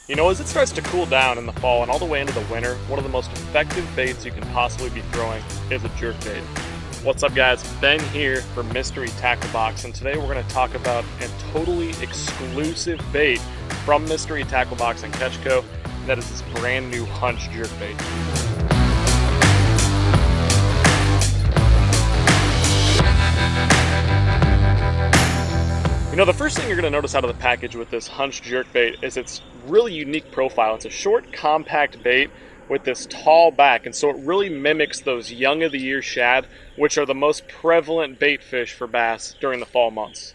You know, as it starts to cool down in the fall and all the way into the winter, one of the most effective baits you can possibly be throwing is a jerkbait. What's up guys, Ben here for Mystery Tackle Box, and today we're going to talk about a totally exclusive bait from Mystery Tackle Box and Catch Co. That is this brand new Hunch jerkbait. You know, the first thing you're going to notice out of the package with this Hunch jerkbait is its really unique profile. It's a short, compact bait with this tall back, and so it really mimics those young of the year shad, which are the most prevalent bait fish for bass during the fall months.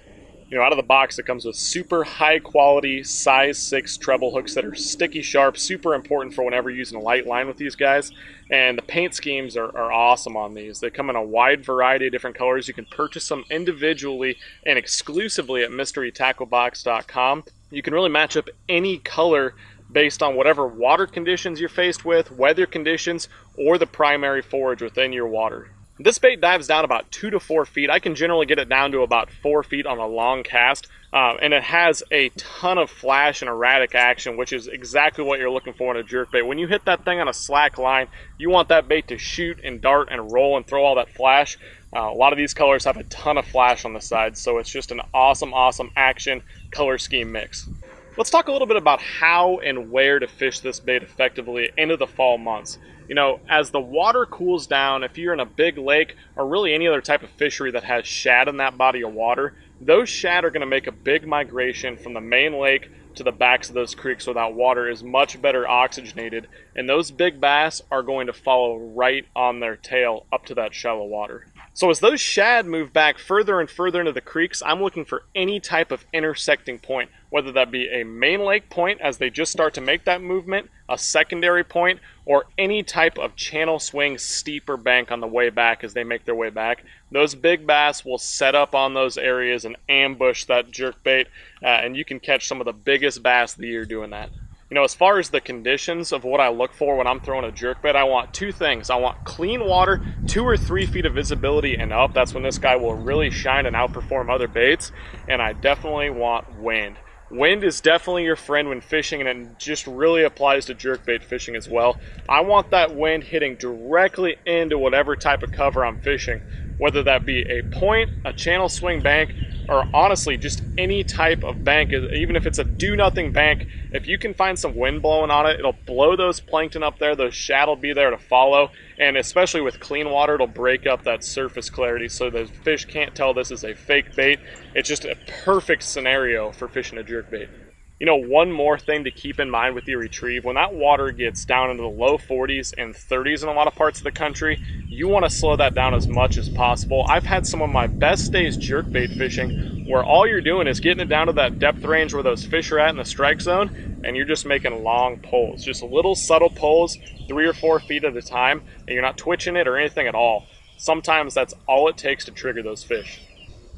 You know, out of the box it comes with super high quality size 6 treble hooks that are sticky sharp, super important for whenever you're using a light line with these guys. And the paint schemes are awesome on these. They come in a wide variety of different colors. You can purchase them individually and exclusively at mysterytacklebox.com. You can really match up any color based on whatever water conditions you're faced with, weather conditions, or the primary forage within your water. This bait dives down about 2 to 4 feet. I can generally get it down to about 4 feet on a long cast, and it has a ton of flash and erratic action, which is exactly what you're looking for in a jerkbait. When you hit that thing on a slack line, you want that bait to shoot and dart and roll and throw all that flash. A lot of these colors have a ton of flash on the sides, so it's just an awesome action color scheme mix. Let's talk a little bit about how and where to fish this bait effectively into the fall months. You know, as the water cools down, if you're in a big lake or really any other type of fishery that has shad in that body of water, those shad are going to make a big migration from the main lake to the backs of those creeks where that water is much better oxygenated, and those big bass are going to follow right on their tail up to that shallow water. So as those shad move back further and further into the creeks, I'm looking for any type of intersecting point, whether that be a main lake point as they just start to make that movement, a secondary point, or any type of channel swing steeper bank on the way back as they make their way back. Those big bass will set up on those areas and ambush that jerkbait, and you can catch some of the biggest bass of the year doing that. You know, as far as the conditions of what I look for when I'm throwing a jerkbait, I want two things. I want clean water, 2 or 3 feet of visibility and up. That's when this guy will really shine and outperform other baits. And I definitely want wind. Wind is definitely your friend when fishing, and it just really applies to jerkbait fishing as well. I want that wind hitting directly into whatever type of cover I'm fishing, whether that be a point, a channel swing bank, or honestly just any type of bank. Even if it's a do-nothing bank, if you can find some wind blowing on it, it'll blow those plankton up there, those shad will be there to follow, and especially with clean water, it'll break up that surface clarity so the fish can't tell this is a fake bait. It's just a perfect scenario for fishing a jerkbait. You know, one more thing to keep in mind with your retrieve, when that water gets down into the low 40s and 30s in a lot of parts of the country, you want to slow that down as much as possible. I've had some of my best days jerkbait fishing where all you're doing is getting it down to that depth range where those fish are at in the strike zone, and you're just making long pulls, just little subtle pulls, 3 or 4 feet at a time, and you're not twitching it or anything at all. Sometimes that's all it takes to trigger those fish.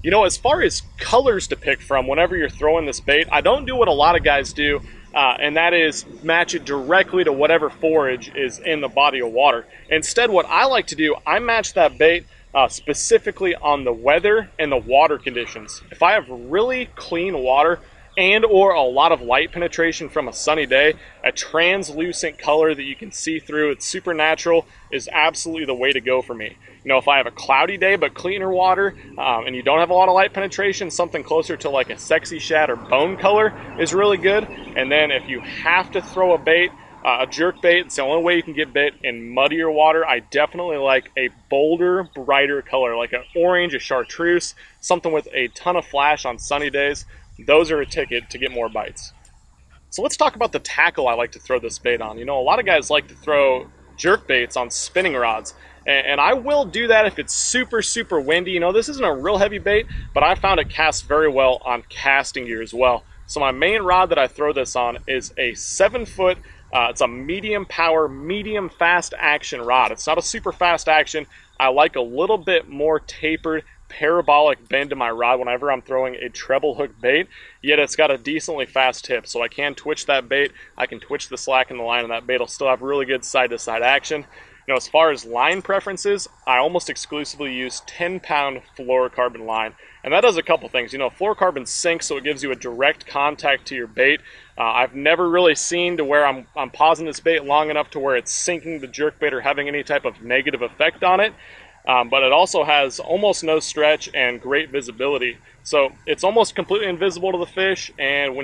You know, as far as colors to pick from whenever you're throwing this bait, I don't do what a lot of guys do, and that is match it directly to whatever forage is in the body of water. Instead, what I like to do, I match that bait specifically on the weather and the water conditions. If I have really clean water and or a lot of light penetration from a sunny day, a translucent color that you can see through, it's super natural, is absolutely the way to go for me. You know, if I have a cloudy day but cleaner water, and you don't have a lot of light penetration, something closer to like a sexy shad or bone color is really good. And then if you have to throw a bait, a jerkbait, it's the only way you can get bit in muddier water, I definitely like a bolder, brighter color, like an orange, a chartreuse, something with a ton of flash on sunny days. Those are a ticket to get more bites. So let's talk about the tackle I like to throw this bait on. You know, a lot of guys like to throw jerkbaits on spinning rods, and I will do that if it's super windy. You know, this isn't a real heavy bait, but I found it casts very well on casting gear as well. So my main rod that I throw this on is a 7-foot, it's a medium power, medium fast action rod. It's not a super fast action. I like a little bit more tapered, parabolic bend to my rod whenever I'm throwing a treble hook bait, yet it's got a decently fast tip, so I can twitch that bait, I can twitch the slack in the line, and that bait will still have really good side-to-side action. You know, as far as line preferences, I almost exclusively use 10-pound fluorocarbon line. And that does a couple things. You know, fluorocarbon sinks, so it gives you a direct contact to your bait. I've never really seen to where I'm pausing this bait long enough to where it's sinking the jerkbait or having any type of negative effect on it. But it also has almost no stretch and great visibility. So it's almost completely invisible to the fish, and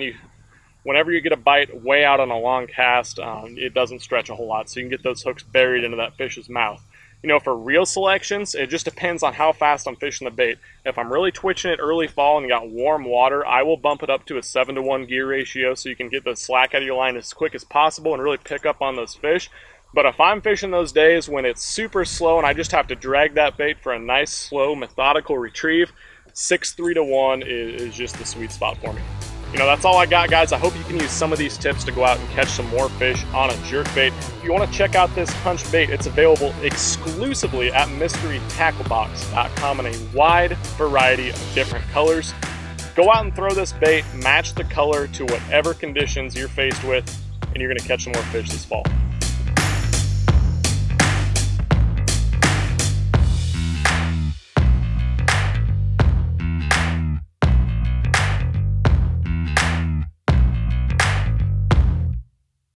whenever you get a bite way out on a long cast, it doesn't stretch a whole lot, so you can get those hooks buried into that fish's mouth. You know, for reel selections, it just depends on how fast I'm fishing the bait. If I'm really twitching it early fall and you got warm water, I will bump it up to a 7-to-1 gear ratio so you can get the slack out of your line as quick as possible and really pick up on those fish. But if I'm fishing those days when it's super slow and I just have to drag that bait for a nice, slow, methodical retrieve, 6-3-to-1 is just the sweet spot for me. You know, that's all I got, guys. I hope you can use some of these tips to go out and catch some more fish on a jerkbait. If you want to check out this punch bait, it's available exclusively at mysterytacklebox.com in a wide variety of different colors. Go out and throw this bait, match the color to whatever conditions you're faced with, and you're going to catch some more fish this fall.